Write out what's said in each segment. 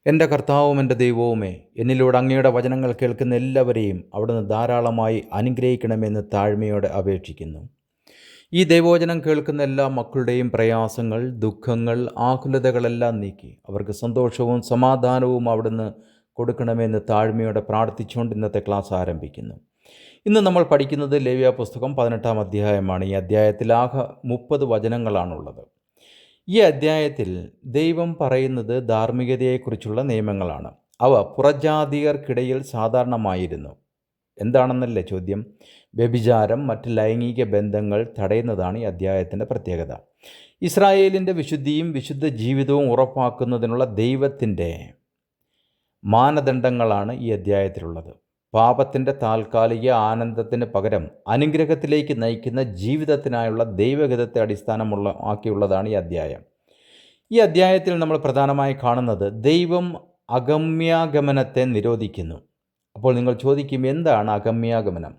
എൻ്റെ കർത്താവും എൻ്റെ ദൈവവുമേ, എന്നിലൂടെ അങ്ങയുടെ വചനങ്ങൾ കേൾക്കുന്ന എല്ലാവരെയും അവിടുന്ന് ധാരാളമായി അനുഗ്രഹിക്കണമെന്ന് താഴ്മയോടെ അപേക്ഷിക്കുന്നു. ഈ ദൈവവചനം കേൾക്കുന്ന എല്ലാ മക്കളുടെയും പ്രയാസങ്ങൾ, ദുഃഖങ്ങൾ, ആകുലതകളെല്ലാം നീക്കി അവർക്ക് സന്തോഷവും സമാധാനവും അവിടുന്ന് കൊടുക്കണമെന്ന് താഴ്മയോടെ പ്രാർത്ഥിച്ചുകൊണ്ട് ഇന്നത്തെ ക്ലാസ് ആരംഭിക്കുന്നു. ഇന്ന് നമ്മൾ പഠിക്കുന്നത് ലേവ്യ പുസ്തകം 18-ാം അധ്യായമാണ്. ഈ അധ്യായത്തിൽ ആകെ 30 വചനങ്ങളാണുള്ളത്. ഈ അധ്യായത്തിൽ ദൈവം പറയുന്നത് ധാർമ്മികതയെക്കുറിച്ചുള്ള നിയമങ്ങളാണ്. അവ പുറജാതിയർക്കിടയിൽ സാധാരണമായിരുന്നു. എന്താണെന്നല്ലേ ചോദ്യം? വ്യഭിചാരം, മറ്റ് ലൈംഗിക ബന്ധങ്ങൾ തടയുന്നതാണ് ഈ അധ്യായത്തിൻ്റെ പ്രത്യേകത. ഇസ്രായേലിൻ്റെ വിശുദ്ധിയും വിശുദ്ധ ജീവിതവും ഉറപ്പാക്കുന്നതിനുള്ള ദൈവത്തിൻ്റെ മാനദണ്ഡങ്ങളാണ് ഈ അധ്യായത്തിലുള്ളത്. പാപത്തിൻ്റെ താൽക്കാലിക ആനന്ദത്തിന് പകരം അനുഗ്രഹത്തിലേക്ക് നയിക്കുന്ന ജീവിതത്തിനായുള്ള ദൈവഹിതത്തെ ആക്കിയുള്ളതാണ് ഈ അധ്യായം. ഈ അധ്യായത്തിൽ നമ്മൾ പ്രധാനമായി കാണുന്നത് ദൈവം അഗമ്യാഗമനത്തെ നിരോധിക്കുന്നു. അപ്പോൾ നിങ്ങൾ ചോദിക്കും, എന്താണ് അഗമ്യാഗമനം?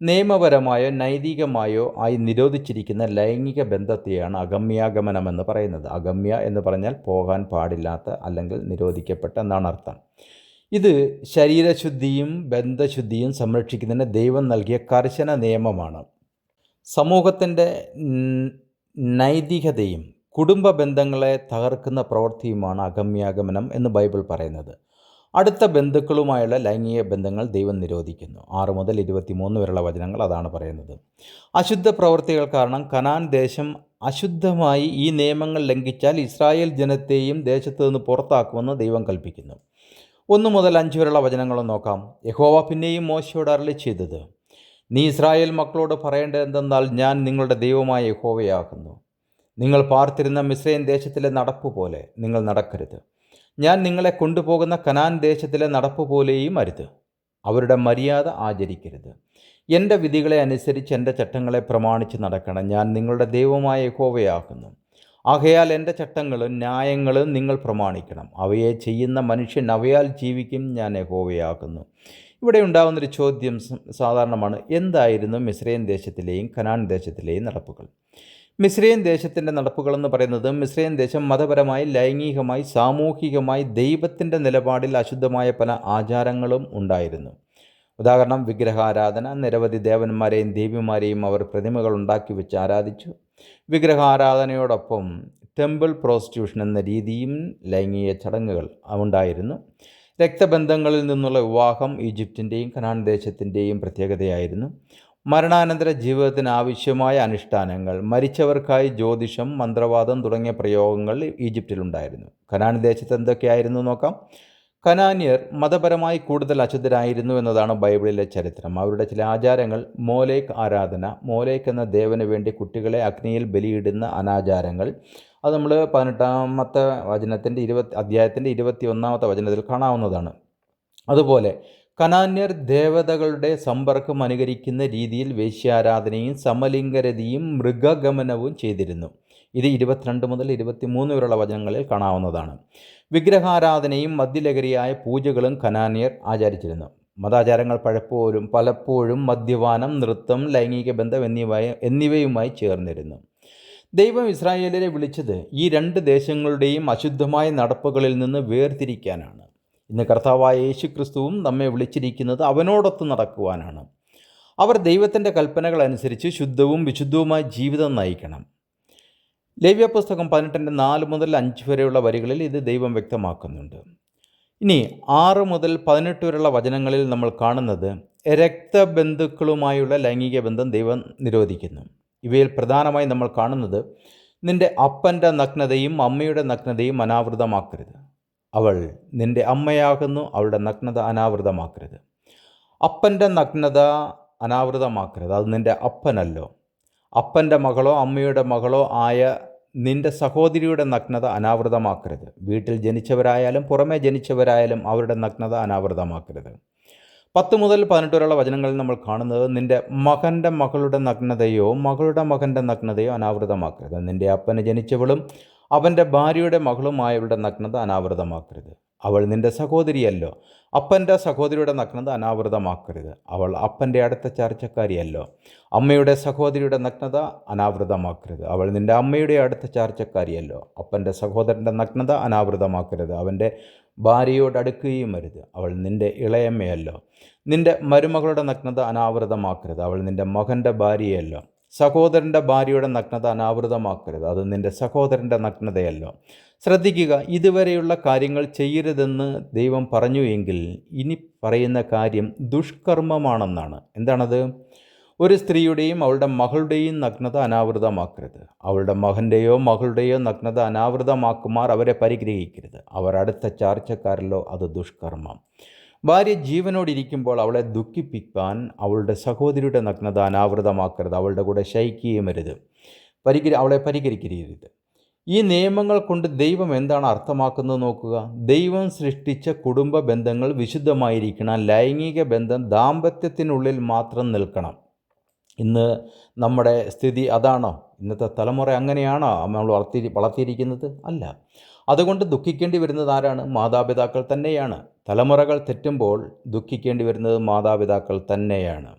നിയമപരമായോ നൈതികമായോ ആയി നിരോധിച്ചിരിക്കുന്ന ലൈംഗിക ബന്ധത്തെയാണ് അഗമ്യാഗമനം എന്ന് പറയുന്നത്. അഗമ്യ എന്ന് പറഞ്ഞാൽ പോകാൻ പാടില്ലാത്ത അല്ലെങ്കിൽ നിരോധിക്കപ്പെട്ട എന്നാണ് അർത്ഥം. ഇത് ശരീരശുദ്ധിയും ബന്ധശുദ്ധിയും സംരക്ഷിക്കുന്നതിന് ദൈവം നൽകിയ കർശന നിയമമാണ്. സമൂഹത്തിൻ്റെ നൈതികതയും കുടുംബ ബന്ധങ്ങളെ തകർക്കുന്ന പ്രവൃത്തിയുമാണ് അഗമ്യാഗമനം എന്ന് ബൈബിൾ പറയുന്നത്. അടുത്ത ബന്ധുക്കളുമായുള്ള ലൈംഗിക ബന്ധങ്ങൾ ദൈവം നിരോധിക്കുന്നു. 6 മുതൽ 23 വരെയുള്ള വചനങ്ങൾ അതാണ് പറയുന്നത്. അശുദ്ധ പ്രവൃത്തികൾ കാരണം കനാൻ ദേശം അശുദ്ധമായി. ഈ നിയമങ്ങൾ ലംഘിച്ചാൽ ഇസ്രായേൽ ജനത്തെയും ദേശത്തു നിന്ന് പുറത്താക്കുമെന്ന് ദൈവം കൽപ്പിക്കുന്നു. 1 മുതൽ 5 വരെയുള്ള വചനങ്ങളും നോക്കാം. യഹോവ പിന്നെയും മോശയോട് അരുളി ചെയ്തത്, നീ ഇസ്രായേൽ മക്കളോട് പറയേണ്ടത് എന്തെന്നാൽ, ഞാൻ നിങ്ങളുടെ ദൈവമായ യഹോവയാകുന്നു. നിങ്ങൾ പാർത്തിരുന്ന മിസ്രയീം ദേശത്തിലെ നടപ്പ് പോലെ നിങ്ങൾ നടക്കരുത്. ഞാൻ നിങ്ങളെ കൊണ്ടുപോകുന്ന കനാൻ ദേശത്തിലെ നടപ്പ് പോലെയും അരുത്. അവരുടെ മര്യാദ ആചരിക്കരുത്. എൻ്റെ വിധികളെ അനുസരിച്ച് എൻ്റെ ചട്ടങ്ങളെ പ്രമാണിച്ച് നടക്കണം. ഞാൻ നിങ്ങളുടെ ദൈവമായ യഹോവയാകുന്നു. ആകയാൽ എൻ്റെ ചട്ടങ്ങളും ന്യായങ്ങളും നിങ്ങൾ പ്രമാണിക്കണം. അവയെ ചെയ്യുന്ന മനുഷ്യൻ അവയാൽ ജീവിക്കും. ഞാൻ യഹോവയാകുന്നു. ഇവിടെ ഉണ്ടാകുന്നൊരു ചോദ്യം സാധാരണമാണ്. എന്തായിരുന്നു മിസ്രയീം ദേശത്തിലെയും കനാൻ ദേശത്തിലെയും നടപ്പുകൾ? മിസ്രയീം ദേശത്തിൻ്റെ നടപ്പുകളെന്ന് പറയുന്നത്, മിസ്രയീം ദേശം മതപരമായി, ലൈംഗികമായി, സാമൂഹികമായി ദൈവത്തിൻ്റെ നിലപാടിൽ അശുദ്ധമായ പല ആചാരങ്ങളും ഉണ്ടായിരുന്നു. ഉദാഹരണം, വിഗ്രഹാരാധന. നിരവധി ദേവന്മാരെയും ദേവിമാരെയും അവർ പ്രതിമകൾ ഉണ്ടാക്കി വെച്ച് ആരാധിച്ചു. വിഗ്രഹാരാധനയോടൊപ്പം ടെമ്പിൾ പ്രോസ്റ്റിറ്റ്യൂഷൻ എന്ന രീതിയും ലൈംഗിക ചടങ്ങുകൾ ഉണ്ടായിരുന്നു. രക്തബന്ധങ്ങളിൽ നിന്നുള്ള വിവാഹം ഈജിപ്തിൻ്റെയും കനാൻ ദേശത്തിൻ്റെയും പ്രത്യേകതയായിരുന്നു. മരണാനന്തര ജീവിതത്തിന് ആവശ്യമായ അനുഷ്ഠാനങ്ങൾ, മരിച്ചവർക്കായി ജ്യോതിഷം, മന്ത്രവാദം തുടങ്ങിയ പ്രയോഗങ്ങൾ ഈജിപ്തിലുണ്ടായിരുന്നു. കനാൻ ദേശത്ത് എന്തൊക്കെയായിരുന്നു നോക്കാം. കനാന്യർ മതപരമായി കൂടുതൽ അശുദ്ധരായിരുന്നു എന്നതാണ് ബൈബിളിലെ ചരിത്രം. അവരുടെ ചില ആചാരങ്ങൾ: മോലേക്ക് ആരാധന. മോലേക്ക് എന്ന ദേവന് വേണ്ടി കുട്ടികളെ അഗ്നിയിൽ ബലിയിടുന്ന അനാചാരങ്ങൾ. അത് നമ്മൾ 18-ാമത്തെ അധ്യായത്തിൻ്റെ 21-ാമത്തെ വചനത്തിൽ കാണാവുന്നതാണ്. അതുപോലെ കനാന്യർ ദേവതകളുടെ സമ്പർക്കം അനുകരിക്കുന്ന രീതിയിൽ വേശ്യാരാധനയും സമലിംഗരതിയും മൃഗഗമനവും ചെയ്തിരുന്നു. ഇത് 22 മുതൽ 23 വരെയുള്ള വചനങ്ങളിൽ കാണാവുന്നതാണ്. വിഗ്രഹാരാധനയും മദ്യലഹരിയായ പൂജകളും കനാന്യർ ആചരിച്ചിരുന്നു. മതാചാരങ്ങൾ പലപ്പോഴും മദ്യപാനം, നൃത്തം, ലൈംഗിക ബന്ധം എന്നിവയുമായി ചേർന്നിരുന്നു. ദൈവം ഇസ്രായേലിനെ വിളിച്ചത് ഈ 2 ദേശങ്ങളുടെയും അശുദ്ധമായ നടപ്പുകളിൽ നിന്ന് വേർതിരിക്കാനാണ്. ഇന്ന് കർത്താവായ യേശുക്രിസ്തുവും നമ്മെ വിളിച്ചിരിക്കുന്നത് അവനോടൊത്ത് നടക്കുവാനാണ്. അവർ ദൈവത്തിൻ്റെ കൽപ്പനകൾ അനുസരിച്ച് ശുദ്ധവും വിശുദ്ധവുമായ ജീവിതം നയിക്കണം. ലേവ്യ പുസ്തകം 18-4 മുതൽ 5 വരെയുള്ള വരികളിൽ ഇത് ദൈവം വ്യക്തമാക്കുന്നുണ്ട്. ഇനി 6 മുതൽ 18 വരെയുള്ള വചനങ്ങളിൽ നമ്മൾ കാണുന്നത് രക്തബന്ധുക്കളുമായുള്ള ലൈംഗിക ബന്ധം ദൈവം നിരോധിക്കുന്നു. ഇവയിൽ പ്രധാനമായി നമ്മൾ കാണുന്നത്, നിൻ്റെ അപ്പൻ്റെ നഗ്നതയും അമ്മയുടെ നഗ്നതയും അനാവൃതമാക്കരുത്. അവൾ നിൻ്റെ അമ്മയാകുന്നു, അവളുടെ നഗ്നത അനാവൃതമാക്കരുത്. അപ്പൻ്റെ നഗ്നത അനാവൃതമാക്കരുത്. അത് നിൻ്റെ അപ്പനല്ലോ. അപ്പൻ്റെ മകളോ അമ്മയുടെ മകളോ ആയ നിൻ്റെ സഹോദരിയുടെ നഗ്നത അനാവൃതമാക്കരുത്. വീട്ടിൽ ജനിച്ചവരായാലും പുറമേ ജനിച്ചവരായാലും അവരുടെ നഗ്നത അനാവൃതമാക്കരുത്. 10 മുതൽ 18 വരെയുള്ള വചനങ്ങളിൽ നമ്മൾ കാണുന്നത്, നിൻ്റെ മകൻ്റെ മകളുടെ നഗ്നതയോ മകളുടെ മകൻ്റെ നഗ്നതയോ അനാവൃതമാക്കരുത്. നിൻ്റെ അപ്പന് ജനിച്ചവളും അവൻ്റെ ഭാര്യയുടെ മകളുമായവളുടെ നഗ്നത അനാവൃതമാക്കരുത്. അവൾ നിൻ്റെ സഹോദരിയല്ലോ. അപ്പൻ്റെ സഹോദരിയുടെ നഗ്നത അനാവൃതമാക്കരുത്. അവൾ അപ്പൻ്റെ അടുത്ത ചാർച്ചക്കാരിയല്ലോ. അമ്മയുടെ സഹോദരിയുടെ നഗ്നത അനാവൃതമാക്കരുത്. അവൾ നിൻ്റെ അമ്മയുടെ അടുത്ത ചാർച്ചക്കാരിയല്ലോ. അപ്പൻ്റെ സഹോദരൻ്റെ നഗ്നത അനാവൃതമാക്കരുത്. അവൻ്റെ ഭാര്യയോട് അടുക്കുകയും അരുത്. അവൾ നിൻ്റെ ഇളയമ്മയല്ലോ. നിൻ്റെ മരുമകളുടെ നഗ്നത അനാവൃതമാക്കരുത്. അവൾ നിൻ്റെ മകൻ്റെ ഭാര്യയല്ലോ. സഹോദരൻ്റെ ഭാര്യയുടെ നഗ്നത അനാവൃതമാക്കരുത്. അത് നിൻ്റെ സഹോദരൻ്റെ നഗ്നതയല്ലോ. ശ്രദ്ധിക്കുക, ഇതുവരെയുള്ള കാര്യങ്ങൾ ചെയ്യരുതെന്ന് ദൈവം പറഞ്ഞു എങ്കിൽ ഇനി പറയുന്ന കാര്യം ദുഷ്കർമ്മമാണെന്നാണ്. എന്താണത്? ഒരു സ്ത്രീയുടെയും അവളുടെ മകളുടെയും നഗ്നത അനാവൃതമാക്കരുത്. അവളുടെ മകൻ്റെയോ മകളുടെയോ നഗ്നത അനാവൃതമാക്കുമാർ അവരെ പരിഗ്രഹിക്കരുത്. അവർ അടുത്ത ചാർച്ചക്കാരല്ലോ, അത് ദുഷ്കർമ്മം. ഭാര്യ ജീവനോടിരിക്കുമ്പോൾ അവളെ ദുഃഖിപ്പിക്കാൻ അവളുടെ സഹോദരിയുടെ നഗ്നത അനാവൃതമാക്കരുത്. അവളുടെ കൂടെ ശയിക്കുകയും അരുത്. അവളെ പരിഹരിക്കരുത്. ഈ നിയമങ്ങൾ കൊണ്ട് ദൈവം എന്താണ് അർത്ഥമാക്കുന്നത് നോക്കുക. ദൈവം സൃഷ്ടിച്ച കുടുംബ ബന്ധങ്ങൾ വിശുദ്ധമായിരിക്കണം. ലൈംഗിക ബന്ധം ദാമ്പത്യത്തിനുള്ളിൽ മാത്രം നിൽക്കണം. ഇന്ന് നമ്മുടെ സ്ഥിതി അതാണോ? ഇന്നത്തെ തലമുറ അങ്ങനെയാണോ നമ്മൾ വളർത്തിയിരിക്കുന്നത്? അല്ല. അതുകൊണ്ട് ദുഃഖിക്കേണ്ടി വരുന്നത് ആരാണ്? മാതാപിതാക്കൾ തന്നെയാണ്. തലമുറകൾ തെറ്റുമ്പോൾ ദുഃഖിക്കേണ്ടി വരുന്നത് മാതാപിതാക്കൾ തന്നെയാണ്.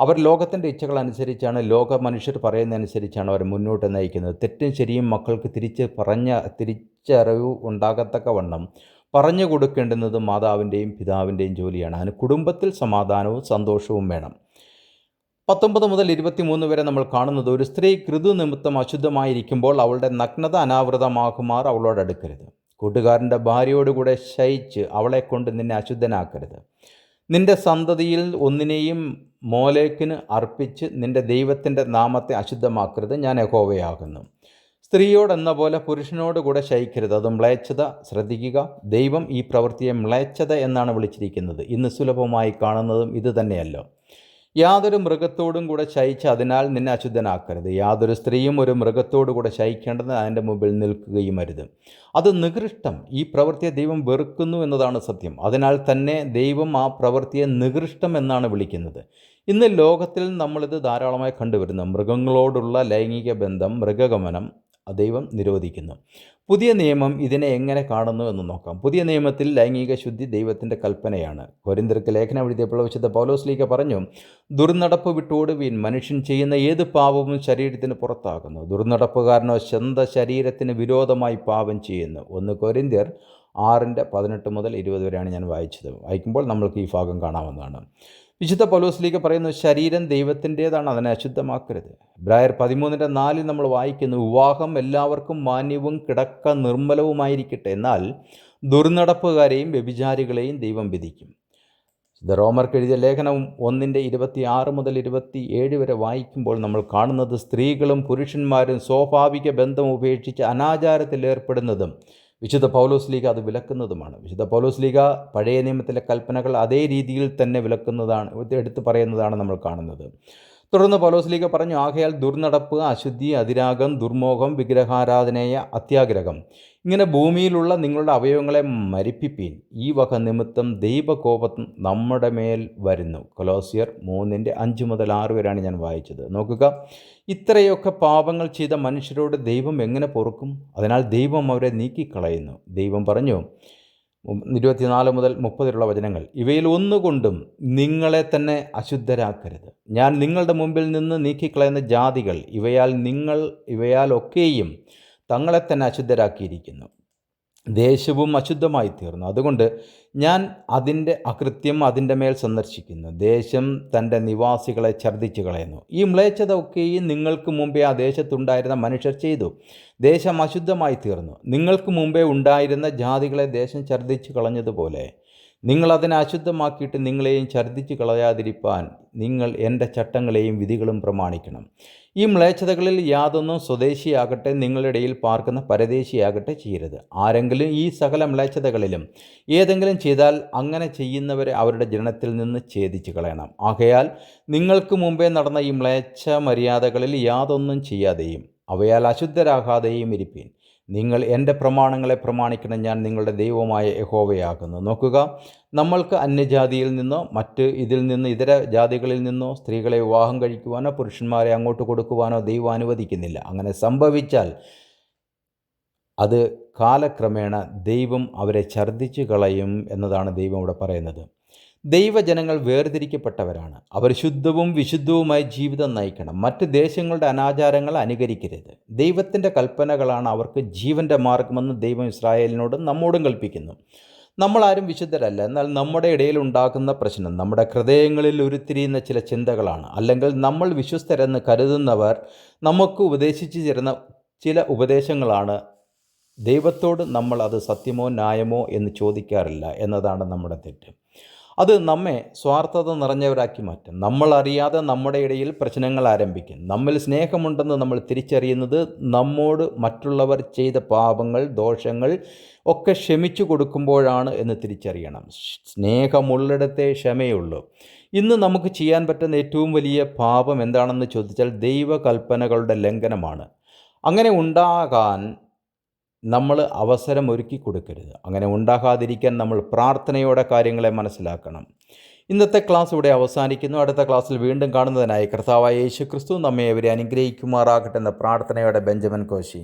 അവർ ലോകത്തിൻ്റെ ഇച്ഛകളനുസരിച്ചാണ്, ലോക മനുഷ്യർ പറയുന്നതനുസരിച്ചാണ് അവർ മുന്നോട്ട് നയിക്കുന്നത്. തെറ്റും ശരിയും മക്കൾക്ക് തിരിച്ചറിവ് ഉണ്ടാകത്തക്കവണ്ണം പറഞ്ഞു കൊടുക്കേണ്ടുന്നത് മാതാവിൻ്റെയും പിതാവിൻ്റെയും ജോലിയാണ്. അതിന് കുടുംബത്തിൽ സമാധാനവും സന്തോഷവും വേണം. 19 മുതൽ 23 വരെ നമ്മൾ കാണുന്നത്, ഒരു സ്ത്രീ ഋതു നിമിത്തം അശുദ്ധമായിരിക്കുമ്പോൾ അവളുടെ നഗ്നത അനാവൃതമാകുമാർ അവളോട് അടുക്കരുത്. കൂട്ടുകാരൻ്റെ ഭാര്യയോടുകൂടെ ശയിച്ച് അവളെ കൊണ്ട് നിന്നെ അശുദ്ധനാക്കരുത്. നിന്റെ സന്തതിയിൽ ഒന്നിനെയും മോലേക്കിന് അർപ്പിച്ച് നിന്റെ ദൈവത്തിൻ്റെ നാമത്തെ അശുദ്ധമാക്കരുത്. ഞാൻ യഹോവയാകുന്നു. സ്ത്രീയോടെന്ന പോലെ പുരുഷനോടുകൂടെ ശയിക്കരുത്. അത് മ്ലേച്ഛത. ശ്രദ്ധിക്കുക, ദൈവം ഈ പ്രവൃത്തിയെ മ്ലേച്ഛത എന്നാണ് വിളിച്ചിരിക്കുന്നത്. ഇന്ന് സുലഭമായി കാണുന്നതും ഇത് തന്നെയല്ലോ. യാതൊരു മൃഗത്തോടും കൂടെ ശയിച്ച് അതിനാൽ നിന്നെ അശുദ്ധനാക്കരുത്. യാതൊരു സ്ത്രീയും ഒരു മൃഗത്തോടു കൂടെ ശയിക്കേണ്ടത് അതിൻ്റെ മുമ്പിൽ നിൽക്കുകയും അരുത്. അത് നികൃഷ്ടം. ഈ പ്രവൃത്തിയെ ദൈവം വെറുക്കുന്നു എന്നതാണ് സത്യം. അതിനാൽ തന്നെ ദൈവം ആ പ്രവൃത്തിയെ നികൃഷ്ടം എന്നാണ് വിളിക്കുന്നത്. ഇന്ന് ലോകത്തിൽ നമ്മളിത് ധാരാളമായി കണ്ടുവരുന്നു. മൃഗങ്ങളോടുള്ള ലൈംഗിക ബന്ധം, മൃഗഗമനം ദൈവം നിരോധിക്കുന്നു. പുതിയ നിയമം ഇതിനെ എങ്ങനെ കാണുന്നു എന്ന് നോക്കാം. പുതിയ നിയമത്തിൽ ലൈംഗിക ശുദ്ധി ദൈവത്തിൻ്റെ കൽപ്പനയാണ്. കൊരിന്ത്യർക്ക് ലേഖനം എഴുതിയപ്പോൾ വിശുദ്ധ പൗലോസ്ലീഹ പറഞ്ഞു, ദുർനടപ്പ് വിട്ടോടുവീൻ. മനുഷ്യൻ ചെയ്യുന്ന ഏത് പാപവും ശരീരത്തിന് പുറത്താകുന്നു. ദുർനടപ്പുകാരനോ സ്വന്തം ശരീരത്തിന് വിരോധമായി പാപം ചെയ്യുന്നു. 1 കൊരിന്ത്യർ 6:18 മുതൽ 20 വരെയാണ് ഞാൻ വായിക്കുമ്പോൾ നമ്മൾക്ക് ഈ ഭാഗം കാണാവുന്നതാണ്. വിശുദ്ധ പൗലോസ്ലീഹ പറയുന്നു, ശരീരം ദൈവത്തിൻ്റേതാണ്, അതിനെ അശുദ്ധമാക്കരുത്. എബ്രായർ 13:4 നമ്മൾ വായിക്കുന്നു, വിവാഹം എല്ലാവർക്കും മാന്യവും കിടക്ക നിർമ്മലവുമായിരിക്കട്ടെ, എന്നാൽ ദുർനടപ്പുകാരെയും വ്യഭിചാരികളെയും ദൈവം വിധിക്കും. റോമർക്ക് എഴുതിയ ലേഖനം 1:26 മുതൽ 27 വരെ വായിക്കുമ്പോൾ നമ്മൾ കാണുന്നത്, സ്ത്രീകളും പുരുഷന്മാരും സ്വാഭാവിക ബന്ധം ഉപേക്ഷിച്ച് അനാചാരത്തിൽ ഏർപ്പെടുന്നതും വിശുദ്ധ പൗലോസ്ലീഹ അത് വിലക്കുന്നതുമാണ്. വിശുദ്ധ പൗലോസ്ലീഹ പഴയ നിയമത്തിലെ കൽപ്പനകൾ അതേ രീതിയിൽ തന്നെ വിലക്കുന്നതാണ്, എടുത്തു പറയുന്നതാണ് നമ്മൾ കാണുന്നത്. തുടർന്ന് പൗലോസ്ലീഹ പറഞ്ഞു, ആകയാൽ ദുർനടപ്പ്, അശുദ്ധി, അതിരാഗം, ദുർമോഹം, വിഗ്രഹാരാധനയ, അത്യാഗ്രഹം, ഇങ്ങനെ ഭൂമിയിലുള്ള നിങ്ങളുടെ അവയവങ്ങളെ മരിപ്പിപ്പീൻ. ഈ വക നിമിത്തം ദൈവകോപം നമ്മുടെ മേൽ വരുന്നു. കൊലോസ്യർ 3:5 മുതൽ 6 വരെയാണ് ഞാൻ വായിച്ചത്. നോക്കുക, ഇത്രയൊക്കെ പാപങ്ങൾ ചെയ്ത മനുഷ്യരോട് ദൈവം എങ്ങനെ പൊറുക്കും? അതിനാൽ ദൈവം അവരെ നീക്കിക്കളയുന്നു. ദൈവം പറഞ്ഞു, 24 മുതൽ 30 വചനങ്ങൾ, ഇവയിൽ ഒന്നുകൊണ്ടും നിങ്ങളെ തന്നെ അശുദ്ധരാക്കരുത്. ഞാൻ നിങ്ങളുടെ മുമ്പിൽ നിന്ന് നീക്കിക്കളയുന്ന ജാതികൾ ഇവയാലൊക്കെയും തങ്ങളെ തന്നെ അശുദ്ധരാക്കിയിരിക്കുന്നു. ദേശവും അശുദ്ധമായി തീർന്നു. അതുകൊണ്ട് ഞാൻ അതിൻ്റെ അകൃത്യം അതിൻ്റെ മേൽ സന്ദർശിക്കുന്നു. ദേശം തൻ്റെ നിവാസികളെ ഛർദ്ദിച്ചു കളയുന്നു. ഈ മ്ലേച്ഛത ഒക്കെയും നിങ്ങൾക്ക് മുമ്പേ ആ ദേശത്തുണ്ടായിരുന്ന മനുഷ്യർ ചെയ്തു. ദേശം അശുദ്ധമായി തീർന്നു. നിങ്ങൾക്ക് മുമ്പേ ഉണ്ടായിരുന്ന ജാതികളെ ദേശം ഛർദ്ദിച്ചു കളഞ്ഞതുപോലെ നിങ്ങളതിനെ അശുദ്ധമാക്കിയിട്ട് നിങ്ങളെയും ഛർദ്ദിച്ചു കളയാതിരിപ്പാൻ നിങ്ങൾ എൻ്റെ ചട്ടങ്ങളെയും വിധികളും പ്രമാണിക്കണം. ഈ മ്ലേച്ഛതകളിൽ യാതൊന്നും സ്വദേശിയാകട്ടെ നിങ്ങളുടെ ഇടയിൽ പാർക്കുന്ന പരദേശിയാകട്ടെ ചെയ്യരുത്. ആരെങ്കിലും ഈ സകല മ്ലേച്ഛതകളിലും ഏതെങ്കിലും ചെയ്താൽ അങ്ങനെ ചെയ്യുന്നവരെ അവരുടെ ജനത്തിൽ നിന്ന് ഛേദിച്ചു കളയണം. ആകയാൽ നിങ്ങൾക്ക് മുമ്പേ നടന്ന ഈ മ്ലേച്ഛ മര്യാദകളിൽ യാതൊന്നും ചെയ്യാതെയും അവയാൽ അശുദ്ധരാകാതെയും ഇരിപ്പീൻ. നിങ്ങൾ എൻ്റെ പ്രമാണങ്ങളെ പ്രമാണിക്കണം. ഞാൻ നിങ്ങളുടെ ദൈവമായ യഹോവയാകുന്നു. നോക്കുക, നമ്മൾക്ക് അന്യജാതിയിൽ നിന്നോ ഇതിൽ നിന്ന് ഇതര ജാതികളിൽ നിന്നോ സ്ത്രീകളെ വിവാഹം കഴിക്കുവാനോ പുരുഷന്മാരെ അങ്ങോട്ട് കൊടുക്കുവാനോ ദൈവം അനുവദിക്കുന്നില്ല. അങ്ങനെ സംഭവിച്ചാൽ അത് കാലക്രമേണ ദൈവം അവരെ ഛർദ്ദിച്ചു കളയും എന്നതാണ് ദൈവം ഇവിടെ പറയുന്നത്. ദൈവജനങ്ങൾ വേർതിരിക്കപ്പെട്ടവരാണ്. അവർ ശുദ്ധവും വിശുദ്ധവുമായ ജീവിതം നയിക്കണം. മറ്റ് ദേശങ്ങളുടെ അനാചാരങ്ങൾ അനുകരിക്കരുത്. ദൈവത്തിൻ്റെ കൽപ്പനകളാണ് അവർക്ക് ജീവൻ്റെ മാർഗമെന്ന് ദൈവം ഇസ്രായേലിനോടും നമ്മോടും കൽപ്പിക്കുന്നു. നമ്മളാരും വിശുദ്ധരല്ല. എന്നാൽ നമ്മുടെ ഇടയിൽ ഉണ്ടാകുന്ന പ്രശ്നം നമ്മുടെ ഹൃദയങ്ങളിൽ ഉരുത്തിരിയുന്ന ചില ചിന്തകളാണ്. അല്ലെങ്കിൽ നമ്മൾ വിശ്വസ്തരെന്ന് കരുതുന്നവർ നമുക്ക് ഉപദേശിച്ചു തരുന്ന ചില ഉപദേശങ്ങളാണ്. ദൈവത്തോട് നമ്മൾ അത് സത്യമോ ന്യായമോ എന്ന് ചോദിക്കാറില്ല എന്നതാണ് നമ്മുടെ തെറ്റ്. അത് നമ്മെ സ്വാർത്ഥത നിറഞ്ഞവരാക്കി മാറ്റും. നമ്മൾ അറിയാതെ നമ്മുടെ ഇടയിൽ പ്രശ്നങ്ങൾ ആരംഭിക്കും. നമ്മിൽ സ്നേഹമുണ്ടെന്ന് നമ്മൾ തിരിച്ചറിയുന്നത് നമ്മോട് മറ്റുള്ളവർ ചെയ്ത പാപങ്ങൾ, ദോഷങ്ങൾ ഒക്കെ ക്ഷമിച്ചു കൊടുക്കുമ്പോഴാണ് എന്ന് തിരിച്ചറിയണം. സ്നേഹമുള്ളിടത്തേ ക്ഷമയുള്ളൂ. ഇന്ന് നമുക്ക് ചെയ്യാൻ പറ്റുന്ന ഏറ്റവും വലിയ പാപം എന്താണെന്ന് ചോദിച്ചാൽ ദൈവകൽപ്പനകളുടെ ലംഘനമാണ്. അങ്ങനെ ഉണ്ടാകാൻ നമ്മൾ അവസരം ഒരുക്കി കൊടുക്കരുത്. അങ്ങനെ ഉണ്ടാകാതിരിക്കാൻ നമ്മൾ പ്രാർത്ഥനയോടെ കാര്യങ്ങളെ മനസ്സിലാക്കണം. ഇന്നത്തെ ക്ലാസ് ഇവിടെ അവസാനിക്കുന്നു. അടുത്ത ക്ലാസ്സിൽ വീണ്ടും കാണുന്നതിനായി കർത്താവായ യേശു ക്രിസ്തു നമ്മെ അവരെ അനുഗ്രഹിക്കുമാറാകട്ടെ എന്ന പ്രാർത്ഥനയോടെ ബെഞ്ചമിൻ കോശി.